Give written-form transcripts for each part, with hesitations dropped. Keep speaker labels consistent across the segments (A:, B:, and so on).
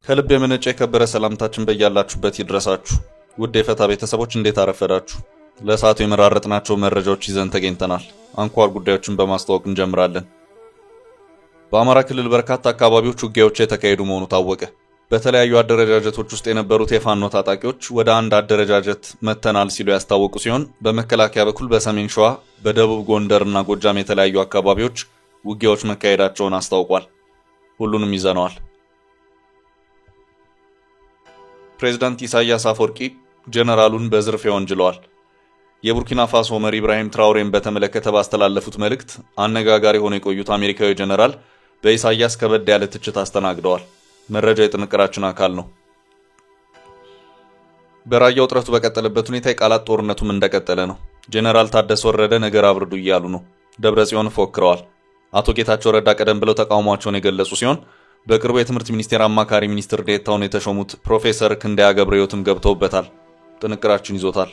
A: ከልብ የመነጨ የከበረ ሰላምታችን በያላችሁበት ይድረሳችሁ። ውድ የፈታ ቤተሰቦች እንዴት አረፈዳችሁ? ለሰዓቱ የመራረጥናቸው መረጃዎች ይዘን ተገኝተናል። አንኳር ጉዳዮችን በማስተዋወቅ እንጀምራለን። በአማራ ክልል በርካታ አካባቢዎች ውጊያዎች የተካሄዱ መሆኑ ታወቀ። በተለያዩ አደረጃጀቶች ውስጥ የነበሩት የፋኖ ታጣቂዎች ወደ አንድ አደረጃጀት መተናል ሲሉ ያስታወቁ ሲሆን በመከላከያ በኩል በሰሜን ሸዋ፣ በደቡብ ጎንደርና ጎጃም የተለያዩ አካባቢዎች ውጊያዎች መካሄዳቸውን አስታውቋል። ሁሉንም ይዘነዋል። ፕሬዝዳንት ኢሳያስ አፈወርቂ ጀነራሉን በዝርፊያ ወንጅለዋል። የቡርኪና ፋሶ መሪ ኢብራሂም ትራውሬን በተመለከተ ባስተላለፉት መልእክት አነጋጋሪ ሆነው የቆዩት አሜሪካዊ ጀነራል በኢሳያስ ከበድ ያለ ትችት አስተናግደዋል። መረጃ የጥንቅራችን አካል ነው። በራያ ውጥረቱ በቀጠለበት ሁኔታ የቃላት ጦርነቱም እንደቀጠለ ነው። ጀነራል ታደሰ ወረደ ነገር አብርዱ እያሉ ነው። ደብረጽዮን ፎክረዋል። አቶ ጌታቸው ረዳ ቀደም ብለው ተቃውሟቸውን የገለጹ ሲሆን በቅርቡ የትምህርት ሚኒስቴር አማካሪ ሚኒስትር ዴኤታውን የተሾሙት ፕሮፌሰር ክንዳያ ገብረሕይወትም ገብተውበታል። ጥንቅራችን ይዞታል።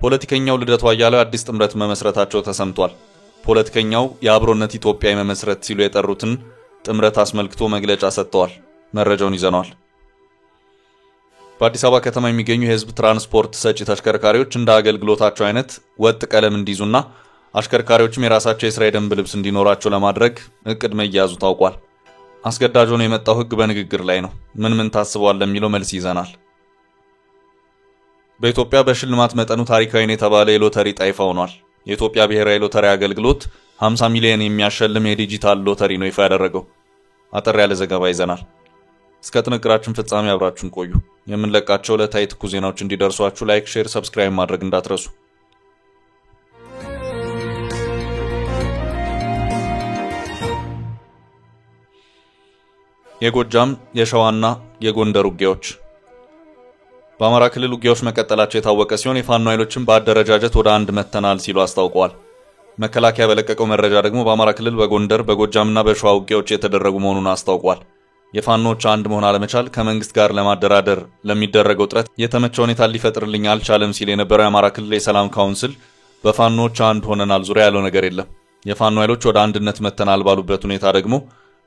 A: ፖለቲከኛው ልደቱ አያሌው አዲስ ጥምረት መመስረታቸው ተሰምቷል። ፖለቲከኛው የአብሮነት ኢትዮጵያ የመመስረት ሲሉ የጠሩትን ጥምረት አስመልክቶ መግለጫ ሰጥተዋል። መረጃውን ይዘነዋል። በአዲስ አበባ ከተማ የሚገኙ የህዝብ ትራንስፖርት ሰጪ ተሽከርካሪዎች እንደ አገልግሎታቸው አይነት ወጥ ቀለም እንዲይዙና አሽከርካሪዎችም የራሳቸው የሥራ የደንብ ልብስ እንዲኖራቸው ለማድረግ እቅድ መያዙ ታውቋል። አስገዳጅ ሆኖ የመጣው ህግ በንግግር ላይ ነው። ምን ታስቧል ለሚለው መልስ ይዘናል። በኢትዮጵያ በሽልማት መጠኑ ታሪካዊ የተባለ የሎተሪ ዕጣ ይፋ ሆኗል። የኢትዮጵያ ብሔራዊ ሎተሪ አገልግሎት 50 ሚሊዮን የሚያሸልም የዲጂታል ሎተሪ ነው ይፋ ያደረገው። አጠር ያለ ዘገባ ይዘናል። እስከ ጥንቅራችን ፍጻሜ አብራችሁን ቆዩ። የምንለቃቸው ዕለታዊ ትኩስ ዜናዎች እንዲደርሷችሁ ላይክ፣ ሼር፣ ሰብስክራይብ ማድረግ እንዳትረሱ። የጎጃም፣ የሸዋና የጎንደር ውጊያዎች። በአማራ ክልል ውጊያዎች መቀጠላቸው የታወቀ ሲሆን የፋኖ ኃይሎችን በአደረጃጀት ወደ አንድ መተናል ሲሉ አስታውቀዋል። መከላከያ በለቀቀው መረጃ ደግሞ በአማራ ክልል በጎንደር፣ በጎጃምና በሸዋ ውጊያዎች የተደረጉ መሆኑን አስታውቋል። የፋኖች አንድ መሆን አለመቻል ከመንግስት ጋር ለማደራደር ለሚደረገው ጥረት የተመቸ ሁኔታ ሊፈጥርልኝ አልቻለም ሲል የነበረው የአማራ ክልል የሰላም ካውንስል በፋኖች አንድ ሆነናል ዙሪያ ያለው ነገር የለም። የፋኖ ኃይሎች ወደ አንድነት መተናል ባሉበት ሁኔታ ደግሞ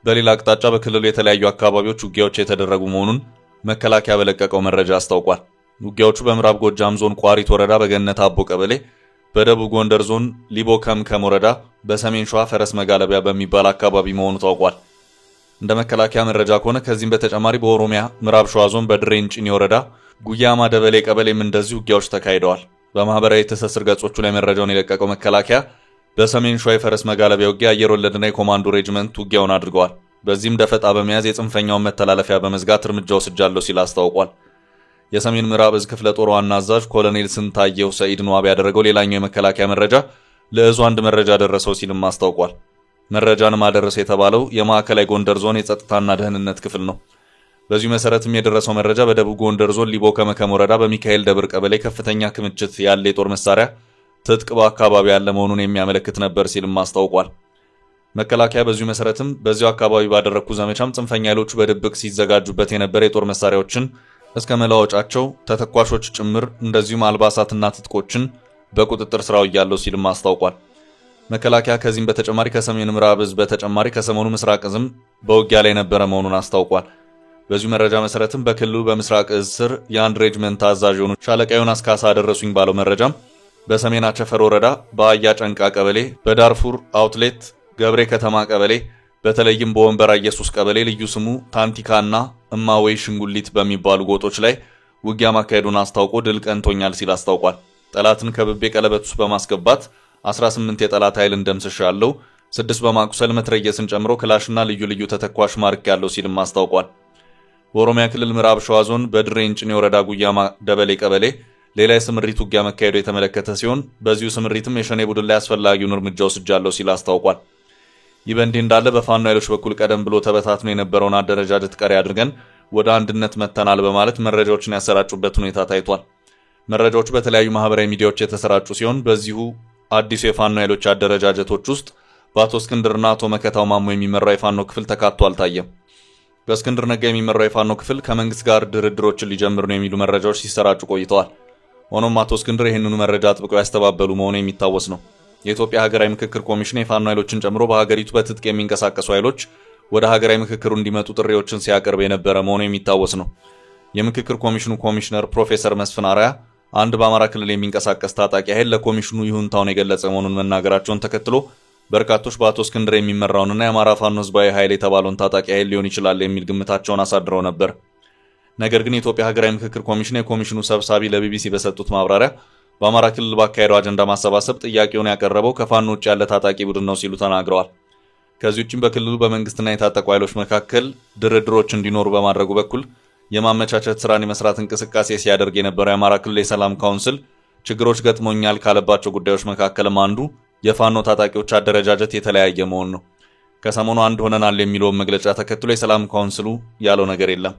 A: በሌላ አቅጣጫ በክልሉ የተለያዩ አካባቢዎች ውጊያዎች የተደረጉ መሆኑን መከላከያ በለቀቀው መረጃ አስታውቋል። ውጊያዎቹ በምዕራብ ጎጃም ዞን ቋሪት ወረዳ በገነት አቦ ቀበሌ፣ በደቡብ ጎንደር ዞን ሊቦ ከምከም ወረዳ፣ በሰሜን ሸዋ ፈረስ መጋለቢያ በሚባል አካባቢ መሆኑ ታውቋል። እንደ መከላከያ መረጃ ከሆነ ከዚህም በተጨማሪ በኦሮሚያ ምዕራብ ሸዋ ዞን በድሬን ጭኒ ወረዳ ጉያማ ደበሌ ቀበሌም እንደዚህ ውጊያዎች ተካሂደዋል። በማህበራዊ ትስስር ገጾቹ ላይ መረጃውን የለቀቀው መከላከያ በሰሜን ሸዋ የፈረስ መጋለቢያ ውጊያ አየር ወለድና የኮማንዶ ሬጅመንት ውጊያውን አድርገዋል። በዚህም ደፈጣ በመያዝ የጽንፈኛውን መተላለፊያ በመዝጋት እርምጃ ወስጃለሁ ሲል አስታውቋል። የሰሜን ምዕራብ እዝ ክፍለ ጦር ዋና አዛዥ ኮሎኔል ስንታየው ሰኢድ ንዋብ ያደረገው ሌላኛው የመከላከያ መረጃ ለእዙ አንድ መረጃ ደረሰው ሲልም አስታውቋል። መረጃንም አደረሰ የተባለው የማዕከላዊ ጎንደር ዞን የጸጥታና ደህንነት ክፍል ነው። በዚሁ መሰረትም የደረሰው መረጃ በደቡብ ጎንደር ዞን ሊቦ ከምከም ወረዳ በሚካኤል ደብር ቀበሌ ከፍተኛ ክምችት ያለ የጦር መሳሪያ ትጥቅ በአካባቢ ያለ መሆኑን የሚያመለክት ነበር ሲልም አስታውቋል። መከላከያ በዚሁ መሰረትም በዚሁ አካባቢ ባደረኩ ዘመቻም ጽንፈኛ ኃይሎቹ በድብቅ ሲዘጋጁበት የነበረ የጦር መሳሪያዎችን እስከ መላወጫቸው ተተኳሾች ጭምር እንደዚሁም አልባሳትና ትጥቆችን በቁጥጥር ስራው ያለው ሲልም አስታውቋል። መከላከያ ከዚህም በተጨማሪ ከሰሜን ምዕራብ እዝ በተጨማሪ ከሰሞኑ ምስራቅ እዝም በውጊያ ላይ የነበረ መሆኑን አስታውቋል። በዚሁ መረጃ መሰረትም በክልሉ በምስራቅ እዝ ስር የአንድ ሬጅመንት አዛዥ የሆኑ ሻለቃ ዮናስ ካሳ አደረሱኝ ባለው መረጃም በሰሜን አቸፈር ወረዳ በአያ ጨንቃ ቀበሌ፣ በዳርፉር አውትሌት ገብሬ ከተማ ቀበሌ፣ በተለይም በወንበራ ኢየሱስ ቀበሌ ልዩ ስሙ ታንቲካና እማወይ ሽንጉሊት በሚባሉ ጎጦች ላይ ውጊያ ማካሄዱን አስታውቆ ድል ቀንቶኛል ሲል አስታውቋል። ጠላትን ከብቤ ቀለበት ውስጥ በማስገባት 18 የጠላት ኃይልን ደምስሻለሁ፣ 6 በማቁሰል መትረየስን ጨምሮ ክላሽና ልዩ ልዩ ተተኳሽ ማርክ ያለው ሲልም አስታውቋል። በኦሮሚያ ክልል ምዕራብ ሸዋ ዞን በድሬን ጭኔ ወረዳ ጉያማ ደበሌ ቀበሌ ሌላ የስምሪት ውጊያ መካሄዱ የተመለከተ ሲሆን በዚሁ ስምሪትም የሸኔ ቡድን ላይ አስፈላጊውን እርምጃ ወስጃለሁ ሲል አስታውቋል። ይህ በእንዲህ እንዳለ በፋኖ ኃይሎች በኩል ቀደም ብሎ ተበታትኖ የነበረውን አደረጃጀት ቀሪ አድርገን ወደ አንድነት መተናል በማለት መረጃዎችን ያሰራጩበት ሁኔታ ታይቷል። መረጃዎቹ በተለያዩ ማህበራዊ ሚዲያዎች የተሰራጩ ሲሆን በዚሁ አዲሱ የፋኖ ኃይሎች አደረጃጀቶች ውስጥ በአቶ እስክንድርና አቶ መከታው ማሞ የሚመራው የፋኖ ክፍል ተካቶ አልታየም። በእስክንድር ነጋ የሚመራው የፋኖ ክፍል ከመንግስት ጋር ድርድሮችን ሊጀምር ነው የሚሉ መረጃዎች ሲሰራጩ ቆይተዋል። ሆኖም አቶ እስክንድር ይህንኑ መረጃ አጥብቀው ያስተባበሉ መሆኑ የሚታወስ ነው። የኢትዮጵያ ሀገራዊ ምክክር ኮሚሽን የፋኖ ኃይሎችን ጨምሮ በሀገሪቱ በትጥቅ የሚንቀሳቀሱ ኃይሎች ወደ ሀገራዊ ምክክሩ እንዲመጡ ጥሪዎችን ሲያቀርብ የነበረ መሆኑ የሚታወስ ነው። የምክክር ኮሚሽኑ ኮሚሽነር ፕሮፌሰር መስፍን አርአያ አንድ በአማራ ክልል የሚንቀሳቀስ ታጣቂ ኃይል ለኮሚሽኑ ይሁንታውን የገለጸ መሆኑን መናገራቸውን ተከትሎ በርካቶች በአቶ እስክንድር የሚመራውንና የአማራ ፋኖ ህዝባዊ ኃይል የተባለውን ታጣቂ ኃይል ሊሆን ይችላል የሚል ግምታቸውን አሳድረው ነበር። ነገር ግን የኢትዮጵያ ሀገራዊ ምክክር ኮሚሽን የኮሚሽኑ ሰብሳቢ ለቢቢሲ በሰጡት ማብራሪያ በአማራ ክልል ባካሄደው አጀንዳ ማሰባሰብ ጥያቄውን ያቀረበው ከፋኖ ውጭ ያለ ታጣቂ ቡድን ነው ሲሉ ተናግረዋል። ከዚህ ውጭም በክልሉ በመንግስትና የታጠቁ ኃይሎች መካከል ድርድሮች እንዲኖሩ በማድረጉ በኩል የማመቻቸት ስራን የመስራት እንቅስቃሴ ሲያደርግ የነበረው የአማራ ክልል የሰላም ካውንስል ችግሮች ገጥሞኛል ካለባቸው ጉዳዮች መካከልም አንዱ የፋኖ ታጣቂዎች አደረጃጀት የተለያየ መሆን ነው። ከሰሞኑ አንድ ሆነናል የሚለውን መግለጫ ተከትሎ የሰላም ካውንስሉ ያለው ነገር የለም።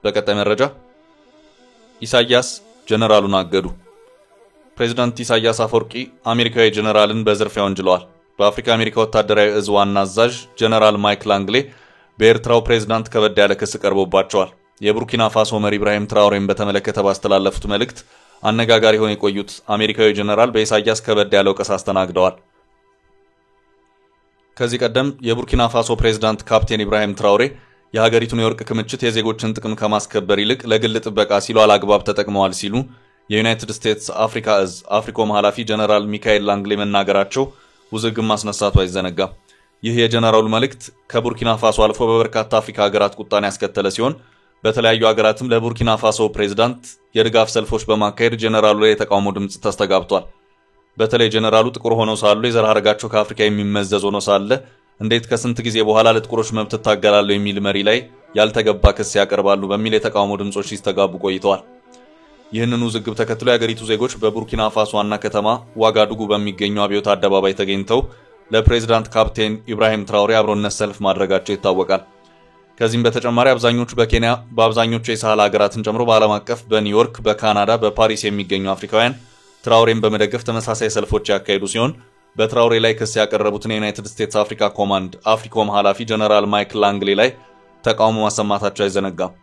A: በቀጣይ መረጃ ኢሳያስ ጀነራሉን አገዱ። ፕሬዝዳንት ኢሳያስ አፈወርቂ አሜሪካዊ ጀነራልን በዝርፊያ ወንጅለዋል። በአፍሪካ አሜሪካ ወታደራዊ እዝ ዋና አዛዥ ጀነራል ማይክ ላንግሌ በኤርትራው ፕሬዝዳንት ከበድ ያለ ክስ ቀርቦባቸዋል። የቡርኪና ፋሶ መሪ ኢብራሂም ትራውሬን በተመለከተ ባስተላለፉት መልእክት አነጋጋሪ ሆነው የቆዩት አሜሪካዊ ጀነራል በኢሳያስ ከበድ ያለ ወቀሳ አስተናግደዋል። ከዚህ ቀደም የቡርኪና ፋሶ ፕሬዝዳንት ካፕቴን ኢብራሂም ትራውሬ የሀገሪቱን የወርቅ ክምችት የዜጎችን ጥቅም ከማስከበር ይልቅ ለግል ጥበቃ ሲሉ አላግባብ ተጠቅመዋል ሲሉ የዩናይትድ ስቴትስ አፍሪካ እዝ አፍሪኮም ኃላፊ ጀነራል ሚካኤል ላንግሌ መናገራቸው ውዝግብ ማስነሳቱ አይዘነጋም። ይህ የጀነራሉ መልእክት ከቡርኪና ፋሶ አልፎ በበርካታ አፍሪካ ሀገራት ቁጣን ያስከተለ ሲሆን በተለያዩ ሀገራትም ለቡርኪና ፋሶ ፕሬዝዳንት የድጋፍ ሰልፎች በማካሄድ ጀነራሉ ላይ የተቃውሞ ድምጽ ተስተጋብቷል። በተለይ ጀነራሉ ጥቁር ሆነው ሳሉ የዘር ሐረጋቸው ከአፍሪካ የሚመዘዝ ሆኖ ሳለ እንዴት ከስንት ጊዜ በኋላ ለጥቁሮች መብት ታገላሉ የሚል መሪ ላይ ያልተገባ ክስ ያቀርባሉ በሚል የተቃውሞ ድምጾች ሲስተጋቡ ቆይተዋል። ይህንን ውዝግብ ተከትሎ የሀገሪቱ ዜጎች በቡርኪና ፋሶ ዋና ከተማ ዋጋዱጉ በሚገኘው አብዮት አደባባይ ተገኝተው ለፕሬዝዳንት ካፕቴን ኢብራሂም ትራውሬ አብሮነት ሰልፍ ማድረጋቸው ይታወቃል። ከዚህም በተጨማሪ አብዛኞቹ በኬንያ በአብዛኞቹ የሳህል ሀገራትን ጨምሮ በዓለም አቀፍ በኒውዮርክ፣ በካናዳ፣ በፓሪስ የሚገኙ አፍሪካውያን ትራውሬን በመደገፍ ተመሳሳይ ሰልፎች ያካሄዱ ሲሆን በትራውሬ ላይ ክስ ያቀረቡትን የዩናይትድ ስቴትስ አፍሪካ ኮማንድ አፍሪኮም ኃላፊ ጀነራል ማይክ ላንግሌ ላይ ተቃውሞ ማሰማታቸው አይዘነጋም።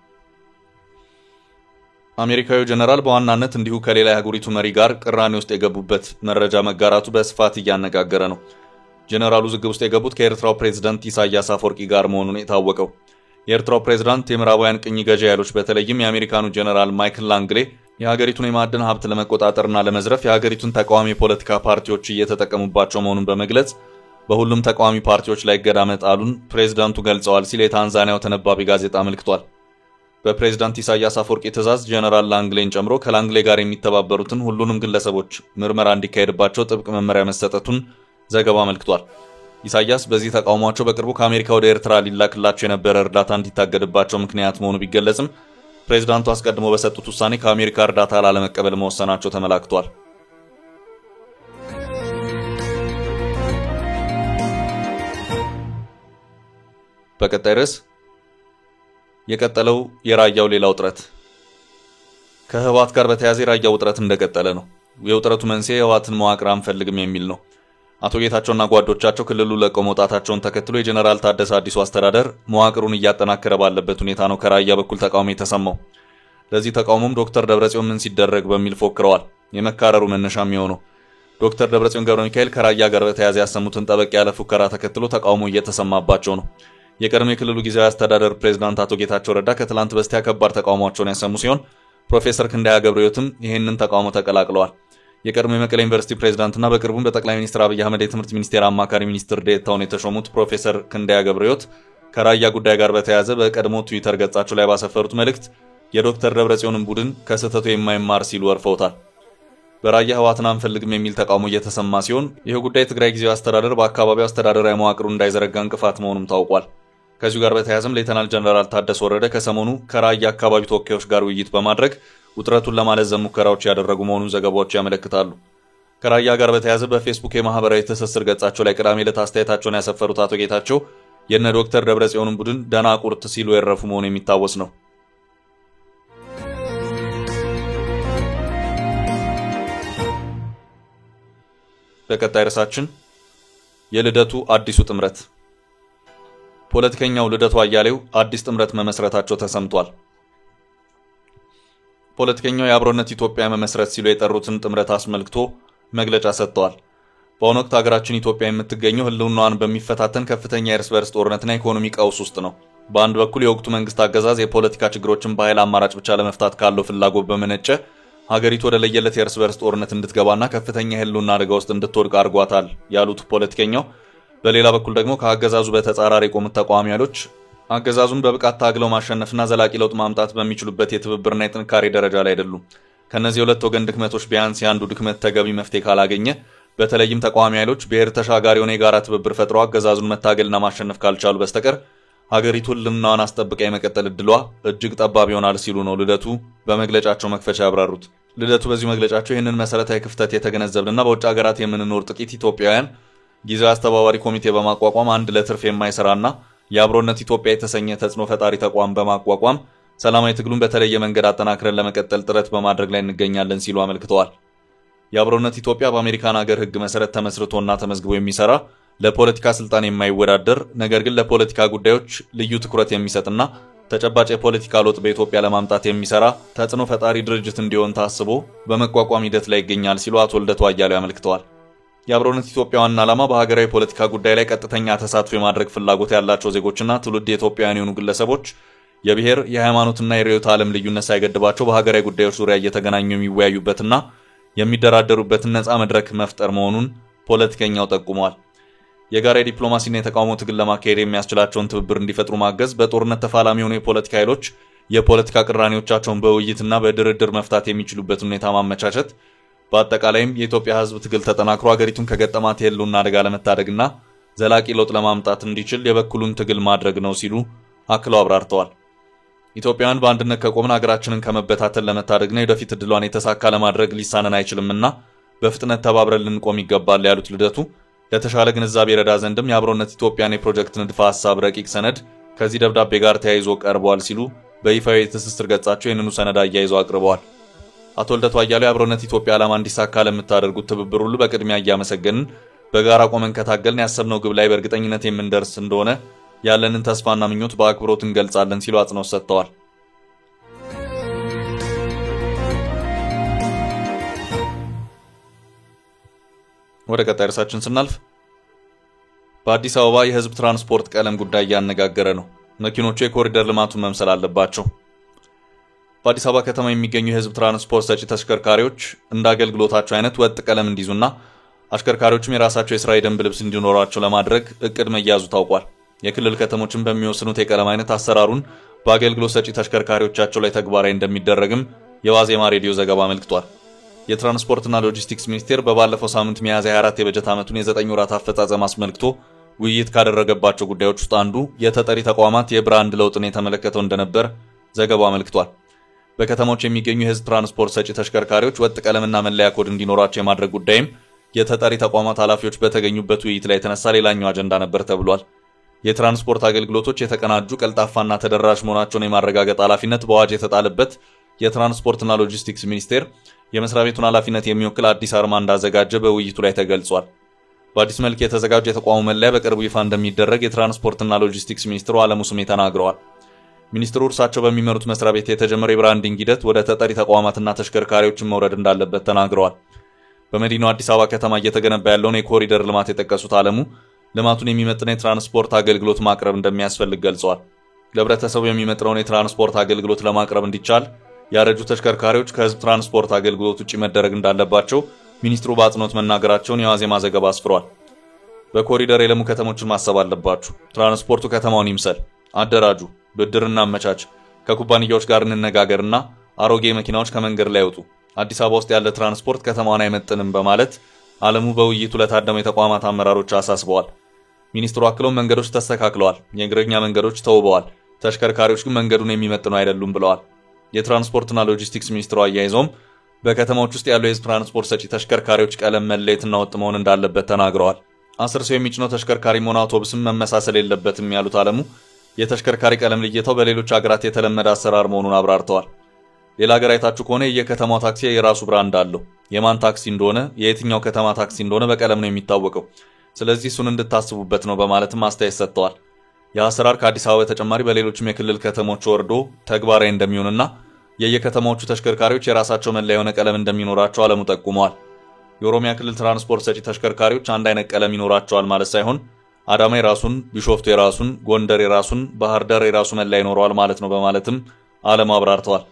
A: አሜሪካዊው ጀነራል በዋናነት እንዲሁ ከሌላ የሀገሪቱ መሪ ጋር ቅራኔ ውስጥ የገቡበት መረጃ መጋራቱ በስፋት እያነጋገረ ነው። ጀነራሉ ውዝግብ ውስጥ የገቡት ከኤርትራው ፕሬዝዳንት ኢሳያስ አፈወርቂ ጋር መሆኑን የታወቀው የኤርትራው ፕሬዝዳንት የምዕራባውያን ቅኝ ገዢ ኃይሎች በተለይም የአሜሪካኑ ጀነራል ማይክ ላንግሌ የሀገሪቱን የማዕድን ሀብት ለመቆጣጠርና ለመዝረፍ የሀገሪቱን ተቃዋሚ ፖለቲካ ፓርቲዎች እየተጠቀሙባቸው መሆኑን በመግለጽ በሁሉም ተቃዋሚ ፓርቲዎች ላይ እገዳ መጣሉን ፕሬዝዳንቱ ገልጸዋል ሲል የታንዛኒያው ተነባቢ ጋዜጣ አመልክቷል። በፕሬዝዳንት ኢሳያስ አፈወርቂ ትዕዛዝ ጀነራል ላንግሌን ጨምሮ ከላንግሌ ጋር የሚተባበሩትን ሁሉንም ግለሰቦች ምርመራ እንዲካሄድባቸው ጥብቅ መመሪያ መሰጠቱን ዘገባ አመልክቷል። ኢሳያስ በዚህ ተቃውሟቸው በቅርቡ ከአሜሪካ ወደ ኤርትራ ሊላክላቸው የነበረ እርዳታ እንዲታገድባቸው ምክንያት መሆኑ ቢገለጽም ፕሬዝዳንቱ አስቀድሞ በሰጡት ውሳኔ ከአሜሪካ እርዳታ ላለመቀበል መወሰናቸው ተመላክቷል። በቀጣይ ርዕስ የቀጠለው የራያው ሌላው ውጥረት ከህወሓት ጋር በተያያዘ የራያው ውጥረት እንደቀጠለ ነው። የውጥረቱ መንስኤ የህወሓትን መዋቅር አንፈልግም የሚል ነው። አቶ ጌታቸውና ጓዶቻቸው ክልሉ ለቀው መውጣታቸውን ተከትሎ የጀነራል ታደሰ አዲሱ አስተዳደር መዋቅሩን እያጠናከረ ባለበት ሁኔታ ነው ከራያ በኩል ተቃውሞ የተሰማው። ለዚህ ተቃውሞም ዶክተር ደብረጽዮን ምን ሲደረግ በሚል ፎክረዋል። የመካረሩ መነሻም የሆነው ዶክተር ደብረጽዮን ገብረ ሚካኤል ከራያ ጋር በተያያዘ ያሰሙትን ጠበቅ ያለ ፉከራ ተከትሎ ተቃውሞ እየተሰማባቸው ነው። የቀድሞ የክልሉ ጊዜያዊ አስተዳደር ፕሬዝዳንት አቶ ጌታቸው ረዳ ከትላንት በስቲያ ከባድ ተቃውሟቸውን ያሰሙ ሲሆን ፕሮፌሰር ክንዳያ ገብረሕይወትም ይህንን ተቃውሞ ተቀላቅለዋል። የቀድሞ የመቀሌ ዩኒቨርሲቲ ፕሬዝዳንትና በቅርቡም በጠቅላይ ሚኒስትር አብይ አህመድ የትምህርት ሚኒስቴር አማካሪ ሚኒስትር ዴኤታውን የተሾሙት ፕሮፌሰር ክንዳያ ገብረሕይወት ከራያ ጉዳይ ጋር በተያያዘ በቀድሞ ትዊተር ገጻቸው ላይ ባሰፈሩት መልእክት የዶክተር ደብረጽዮንን ቡድን ከስህተቱ የማይማር ሲሉ ወርፈውታል። በራያ ህወሓትን አንፈልግም የሚል ተቃውሞ እየተሰማ ሲሆን ይህ ጉዳይ ትግራይ ጊዜያዊ አስተዳደር በአካባቢው አስተዳደራዊ መዋቅሩ እንዳይዘረጋ እንቅፋት መሆኑም ታውቋል። ከዚሁ ጋር በተያያዘም ሌተናል ጀነራል ታደሰ ወረደ ከሰሞኑ ከራያ አካባቢ ተወካዮች ጋር ውይይት በማድረግ ውጥረቱን ለማለዘብ ሙከራዎች ያደረጉ መሆኑን ዘገባዎች ያመለክታሉ። ከራያ ጋር በተያያዘ በፌስቡክ የማህበራዊ ትስስር ገጻቸው ላይ ቅዳሜ ዕለት አስተያየታቸውን ያሰፈሩት አቶ ጌታቸው የነ ዶክተር ደብረጽዮንን ቡድን ደናቁርት ሲሉ የረፉ መሆኑ የሚታወስ ነው። በቀጣይ ርዕሳችን የልደቱ አዲሱ ጥምረት። ፖለቲከኛው ልደቱ አያሌው አዲስ ጥምረት መመስረታቸው ተሰምቷል። ፖለቲከኛው የአብሮነት ኢትዮጵያ መመስረት ሲሉ የጠሩትን ጥምረት አስመልክቶ መግለጫ ሰጥተዋል። በአሁኑ ወቅት ሀገራችን ኢትዮጵያ የምትገኘው ህልውናዋን በሚፈታተን ከፍተኛ የእርስ በርስ ጦርነትና ኢኮኖሚ ቀውስ ውስጥ ነው። በአንድ በኩል የወቅቱ መንግስት አገዛዝ የፖለቲካ ችግሮችን በኃይል አማራጭ ብቻ ለመፍታት ካለው ፍላጎት በመነጨ ሀገሪቱ ወደ ለየለት የእርስ በርስ ጦርነት እንድትገባና ከፍተኛ የህልውና አደጋ ውስጥ እንድትወድቅ አድርጓታል ያሉት ፖለቲከኛው፣ በሌላ በኩል ደግሞ ከአገዛዙ በተጻራሪ የቆሙት ተቃዋሚ ኃይሎች አገዛዙን በብቃት ታግለው ማሸነፍና ዘላቂ ለውጥ ማምጣት በሚችሉበት የትብብርና የጥንካሬ ደረጃ ላይ አይደሉም። ከነዚህ ሁለት ወገን ድክመቶች ቢያንስ የአንዱ ድክመት ተገቢ መፍትሄ ካላገኘ፣ በተለይም ተቃዋሚ ኃይሎች ብሔር ተሻጋሪ የሆነ የጋራ ትብብር ፈጥረው አገዛዙን መታገልና ማሸነፍ ካልቻሉ በስተቀር ሀገሪቱ ህልውናዋን አስጠብቃ የመቀጠል እድሏ እጅግ ጠባብ ይሆናል ሲሉ ነው ልደቱ በመግለጫቸው መክፈቻ ያብራሩት። ልደቱ በዚህ መግለጫቸው ይህንን መሰረታዊ ክፍተት የተገነዘብንና በውጭ ሀገራት የምንኖር ጥቂት ኢትዮጵያውያን ጊዜያዊ አስተባባሪ ኮሚቴ በማቋቋም አንድ ለትርፍ የማይሰራና የአብሮነት ኢትዮጵያ የተሰኘ ተጽዕኖ ፈጣሪ ተቋም በማቋቋም ሰላማዊ ትግሉን በተለየ መንገድ አጠናክረን ለመቀጠል ጥረት በማድረግ ላይ እንገኛለን ሲሉ አመልክተዋል። የአብሮነት ኢትዮጵያ በአሜሪካን ሀገር ህግ መሰረት ተመስርቶና ተመዝግቦ የሚሰራ ለፖለቲካ ስልጣን የማይወዳደር ነገር ግን ለፖለቲካ ጉዳዮች ልዩ ትኩረት የሚሰጥና ተጨባጭ የፖለቲካ ለውጥ በኢትዮጵያ ለማምጣት የሚሰራ ተጽዕኖ ፈጣሪ ድርጅት እንዲሆን ታስቦ በመቋቋም ሂደት ላይ ይገኛል ሲሉ አቶ ልደቱ አያሌው አመልክተዋል። የአብሮነት ኢትዮጵያ ዋና ዓላማ በሀገራዊ ፖለቲካ ጉዳይ ላይ ቀጥተኛ ተሳትፎ የማድረግ ፍላጎት ያላቸው ዜጎችና ትውልድ የኢትዮጵያውያን የሆኑ ግለሰቦች የብሔር፣ የሃይማኖትና የርዕዮተ ዓለም ልዩነት ሳይገድባቸው በሀገራዊ ጉዳዮች ዙሪያ እየተገናኙ የሚወያዩበትና የሚደራደሩበትን ነፃ መድረክ መፍጠር መሆኑን ፖለቲከኛው ጠቁመዋል። የጋራ የዲፕሎማሲና የተቃውሞ ትግል ለማካሄድ የሚያስችላቸውን ትብብር እንዲፈጥሩ ማገዝ፣ በጦርነት ተፋላሚ የሆኑ የፖለቲካ ኃይሎች የፖለቲካ ቅራኔዎቻቸውን በውይይትና በድርድር መፍታት የሚችሉበትን ሁኔታ ማመቻቸት፣ በአጠቃላይም የኢትዮጵያ ህዝብ ትግል ተጠናክሮ ሀገሪቱን ከገጠማት የህልውና አደጋ ለመታደግና ዘላቂ ለውጥ ለማምጣት እንዲችል የበኩሉን ትግል ማድረግ ነው ሲሉ አክለው አብራርተዋል። ኢትዮጵያውያን በአንድነት ከቆምን ሀገራችንን ከመበታተን ለመታደግና የወደፊት እድሏን የተሳካ ለማድረግ ሊሳነን አይችልምና በፍጥነት ተባብረን ልንቆም ይገባል ያሉት ልደቱ ለተሻለ ግንዛቤ ረዳ ዘንድም የአብሮነት ኢትዮጵያን የፕሮጀክት ንድፈ ሐሳብ ረቂቅ ሰነድ ከዚህ ደብዳቤ ጋር ተያይዞ ቀርበዋል ሲሉ በይፋዊ የትስስር ገጻቸው ይህንኑ ሰነድ አያይዘው አቅርበዋል። አቶ ልደቱ አያሌው የአብሮነት ኢትዮጵያ ዓላማ እንዲሳካ ለምታደርጉት ትብብር ሁሉ በቅድሚያ እያመሰገንን በጋራ ቆመን ከታገልን ያሰብነው ግብ ላይ በእርግጠኝነት የምንደርስ እንደሆነ ያለንን ተስፋና ምኞት በአክብሮት እንገልጻለን ሲሉ አጽንኦት ሰጥተዋል። ወደ ቀጣይ ርዕሳችን ስናልፍ በአዲስ አበባ የህዝብ ትራንስፖርት ቀለም ጉዳይ እያነጋገረ ነው። መኪኖቹ የኮሪደር ልማቱን መምሰል አለባቸው። በአዲስ አበባ ከተማ የሚገኙ የህዝብ ትራንስፖርት ሰጪ ተሽከርካሪዎች እንደ አገልግሎታቸው አይነት ወጥ ቀለም እንዲይዙና አሽከርካሪዎችም የራሳቸው የሥራ የደንብ ልብስ እንዲኖራቸው ለማድረግ እቅድ መያዙ ታውቋል። የክልል ከተሞችን በሚወስኑት የቀለም አይነት አሰራሩን በአገልግሎት ሰጪ ተሽከርካሪዎቻቸው ላይ ተግባራዊ እንደሚደረግም የዋዜማ ሬዲዮ ዘገባ አመልክቷል። የትራንስፖርትና ሎጂስቲክስ ሚኒስቴር በባለፈው ሳምንት ሚያዝያ 24 የበጀት ዓመቱን የ9 ወራት አፈጻጸም አስመልክቶ ውይይት ካደረገባቸው ጉዳዮች ውስጥ አንዱ የተጠሪ ተቋማት የብራንድ ለውጥን የተመለከተው እንደነበር ዘገባው አመልክቷል። በከተሞች የሚገኙ የህዝብ ትራንስፖርት ሰጪ ተሽከርካሪዎች ወጥ ቀለምና መለያ ኮድ እንዲኖራቸው የማድረግ ጉዳይም የተጠሪ ተቋማት ኃላፊዎች በተገኙበት ውይይት ላይ የተነሳ ሌላኛው አጀንዳ ነበር ተብሏል። የትራንስፖርት አገልግሎቶች የተቀናጁ፣ ቀልጣፋና ተደራሽ መሆናቸውን የማረጋገጥ ኃላፊነት በአዋጅ የተጣለበት የትራንስፖርትና ሎጂስቲክስ ሚኒስቴር የመስሪያ ቤቱን ኃላፊነት የሚወክል አዲስ አርማ እንዳዘጋጀ በውይይቱ ላይ ተገልጿል። በአዲስ መልክ የተዘጋጀ የተቋሙ መለያ በቅርቡ ይፋ እንደሚደረግ የትራንስፖርትና ሎጂስቲክስ ሚኒስትሩ አለሙ ስሜ ተናግረዋል። ሚኒስትሩ እርሳቸው በሚመሩት መስሪያ ቤት የተጀመረው የብራንዲንግ ሂደት ወደ ተጠሪ ተቋማትና ተሽከርካሪዎችን መውረድ እንዳለበት ተናግረዋል። በመዲናው አዲስ አበባ ከተማ እየተገነባ ያለውን የኮሪደር ልማት የጠቀሱት አለሙ ልማቱን የሚመጥን የትራንስፖርት አገልግሎት ማቅረብ እንደሚያስፈልግ ገልጸዋል። ለህብረተሰቡ የሚመጥነውን የትራንስፖርት አገልግሎት ለማቅረብ እንዲቻል ያረጁ ተሽከርካሪዎች ከህዝብ ትራንስፖርት አገልግሎት ውጪ መደረግ እንዳለባቸው ሚኒስትሩ በአጽንኦት መናገራቸውን የዋዜማ ዘገባ አስፍሯል። በኮሪደር የለሙ ከተሞችን ማሰብ አለባችሁ። ትራንስፖርቱ ከተማውን ይምሰል። አደራጁ፣ ብድርና አመቻች፣ ከኩባንያዎች ጋር እንነጋገርና አሮጌ መኪናዎች ከመንገድ ላይ ያወጡ። አዲስ አበባ ውስጥ ያለ ትራንስፖርት ከተማውን አይመጥንም በማለት አለሙ በውይይቱ ለታደሙ የተቋማት አመራሮች አሳስበዋል። ሚኒስትሩ አክለውም መንገዶች ተስተካክለዋል፣ የእግረኛ መንገዶች ተውበዋል፣ ተሽከርካሪዎች ግን መንገዱን የሚመጥኑ አይደሉም ብለዋል። የትራንስፖርትና ሎጂስቲክስ ሚኒስትሩ አያይዘውም በከተማዎች ውስጥ ያለው የህዝብ ትራንስፖርት ሰጪ ተሽከርካሪዎች ቀለም መለየትና ወጥ መሆን እንዳለበት ተናግረዋል። 10 ሰው የሚጭነው ተሽከርካሪ ሆነ አውቶቡስም መመሳሰል የለበትም ያሉት አለሙ የተሽከርካሪ ቀለም ልየታው በሌሎች ሀገራት የተለመደ አሰራር መሆኑን አብራርተዋል። ሌላ ሀገር አይታችሁ ከሆነ የከተማው ታክሲ የራሱ ብራንድ አለው። የማን ታክሲ እንደሆነ የየትኛው ከተማ ታክሲ እንደሆነ በቀለም ነው የሚታወቀው። ስለዚህ እሱን እንድታስቡበት ነው በማለትም አስተያየት ሰጥተዋል። የአሰራር ከአዲስ አበባ ተጨማሪ በሌሎችም የክልል ከተሞች ወርዶ ተግባራዊ እንደሚሆንና የየከተማዎቹ ተሽከርካሪዎች የራሳቸው መለያ የሆነ ቀለም እንደሚኖራቸው አለሙ ጠቁመዋል። የኦሮሚያ ክልል ትራንስፖርት ሰጪ ተሽከርካሪዎች አንድ አይነት ቀለም ይኖራቸዋል ማለት ሳይሆን አዳማ የራሱን፣ ቢሾፍቱ የራሱን፣ ጎንደር የራሱን፣ ባህር ዳር የራሱ መለያ ይኖረዋል ማለት ነው በማለትም አለሙ አብራርተዋል።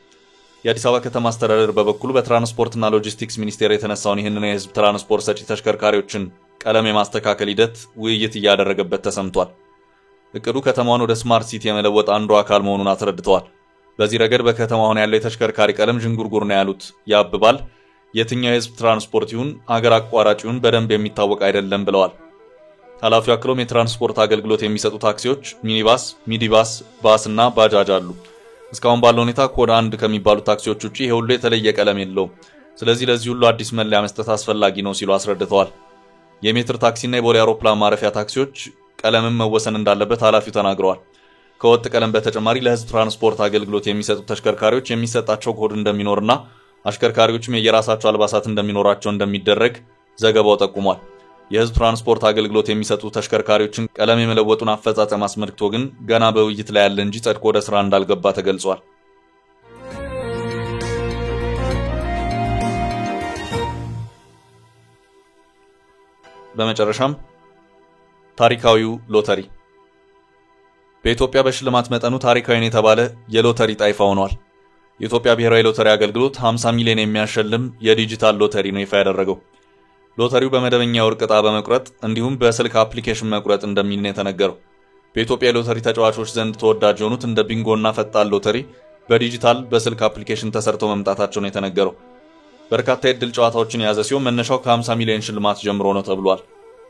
A: የአዲስ አበባ ከተማ አስተዳደር በበኩሉ በትራንስፖርትና ሎጂስቲክስ ሚኒስቴር የተነሳውን ይህንን የህዝብ ትራንስፖርት ሰጪ ተሽከርካሪዎችን ቀለም የማስተካከል ሂደት ውይይት እያደረገበት ተሰምቷል። እቅዱ ከተማዋን ወደ ስማርት ሲቲ የመለወጥ አንዱ አካል መሆኑን አስረድተዋል። በዚህ ረገድ በከተማው አሁን ያለው የተሽከርካሪ ቀለም ዥንጉርጉር ነው ያሉት ያብባል የትኛው የህዝብ ትራንስፖርት ይሁን አገር አቋራጭ ይሁን በደንብ የሚታወቅ አይደለም ብለዋል። ኃላፊው አክለውም የትራንስፖርት አገልግሎት የሚሰጡ ታክሲዎች፣ ሚኒባስ፣ ሚዲባስ፣ ባስና ባጃጅ አሉ። እስካሁን ባለው ሁኔታ ኮድ 1 ከሚባሉት ታክሲዎች ውጪ ይሄ ሁሉ የተለየ ቀለም የለውም። ስለዚህ ለዚህ ሁሉ አዲስ መለያ መስጠት አስፈላጊ ነው ሲሉ አስረድተዋል። የሜትር ታክሲና የቦሌ አውሮፕላን ማረፊያ ታክሲዎች ቀለምን መወሰን እንዳለበት ኃላፊው ተናግረዋል። ከወጥ ቀለም በተጨማሪ ለህዝብ ትራንስፖርት አገልግሎት የሚሰጡ ተሽከርካሪዎች የሚሰጣቸው ኮድ እንደሚኖርና አሽከርካሪዎችም የየራሳቸው አልባሳት እንደሚኖራቸው እንደሚደረግ ዘገባው ጠቁሟል። የህዝብ ትራንስፖርት አገልግሎት የሚሰጡ ተሽከርካሪዎችን ቀለም የመለወጡን አፈጻጸም አስመልክቶ ግን ገና በውይይት ላይ ያለ እንጂ ጸድቆ ወደ ስራ እንዳልገባ ተገልጿል። በመጨረሻም ታሪካዊው ሎተሪ በኢትዮጵያ በሽልማት መጠኑ ታሪካዊ ነው የተባለ የሎተሪ ዕጣ ይፋ ሆኗል። የኢትዮጵያ ብሔራዊ ሎተሪ አገልግሎት 50 ሚሊዮን የሚያሸልም የዲጂታል ሎተሪ ነው ይፋ ያደረገው። ሎተሪው በመደበኛ የወርቅ ዕጣ በመቁረጥ እንዲሁም በስልክ አፕሊኬሽን መቁረጥ እንደሚል ነው የተነገረው። በኢትዮጵያ የሎተሪ ተጫዋቾች ዘንድ ተወዳጅ የሆኑት እንደ ቢንጎና ፈጣን ሎተሪ በዲጂታል በስልክ አፕሊኬሽን ተሰርተው መምጣታቸው ነው የተነገረው። በርካታ የዕድል ጨዋታዎችን የያዘ ሲሆን መነሻው ከ50 ሚሊዮን ሽልማት ጀምሮ ነው ተብሏል።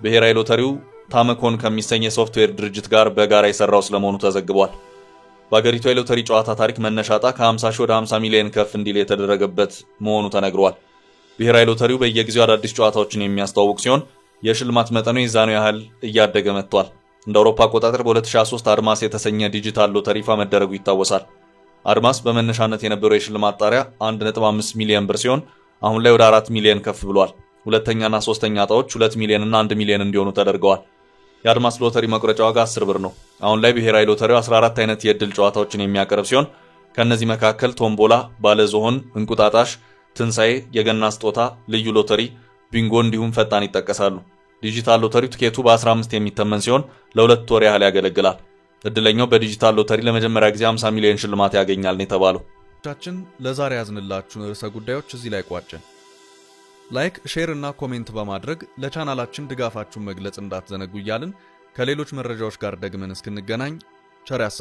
A: ብሔራዊ ሎተሪው ታመኮን ከሚሰኝ የሶፍትዌር ድርጅት ጋር በጋራ የሰራው ስለመሆኑ ተዘግቧል። በአገሪቱ የሎተሪ ጨዋታ ታሪክ መነሻ ዕጣ ከ50 ሺህ ወደ 50 ሚሊዮን ከፍ እንዲል የተደረገበት መሆኑ ተነግሯል። ብሔራዊ ሎተሪው በየጊዜው አዳዲስ ጨዋታዎችን የሚያስተዋውቅ ሲሆን የሽልማት መጠኑ የዛኑ ያህል እያደገ መጥቷል። እንደ አውሮፓ አቆጣጠር በ2023 አድማስ የተሰኘ ዲጂታል ሎተሪ ይፋ መደረጉ ይታወሳል። አድማስ በመነሻነት የነበረው የሽልማት ጣሪያ 1.5 ሚሊዮን ብር ሲሆን አሁን ላይ ወደ 4 ሚሊዮን ከፍ ብሏል። ሁለተኛና ሶስተኛ ዕጣዎች 2 ሚሊዮን እና 1 ሚሊዮን እንዲሆኑ ተደርገዋል። የአድማስ ሎተሪ መቁረጫ ዋጋ 10 ብር ነው። አሁን ላይ ብሔራዊ ሎተሪው 14 አይነት የዕድል ጨዋታዎችን የሚያቀርብ ሲሆን ከነዚህ መካከል ቶምቦላ፣ ባለዝሆን፣ እንቁጣጣሽ፣ ትንሳኤ፣ የገና ስጦታ፣ ልዩ ሎተሪ፣ ቢንጎ እንዲሁም ፈጣን ይጠቀሳሉ። ዲጂታል ሎተሪው ትኬቱ በ15 የሚተመን ሲሆን ለ2 ወር ያህል ያገለግላል። እድለኛው በዲጂታል ሎተሪ ለመጀመሪያ ጊዜ 50 ሚሊዮን ሽልማት ያገኛል ነው የተባለው። ቻችን ለዛሬ ያዝንላችሁን ርዕሰ ጉዳዮች እዚህ ላይ ቋጨን። ላይክ፣ ሼር እና ኮሜንት በማድረግ ለቻናላችን ድጋፋችሁን መግለጽ እንዳትዘነጉ እያልን ከሌሎች መረጃዎች ጋር ደግመን እስክንገናኝ ቸር ያሰማን።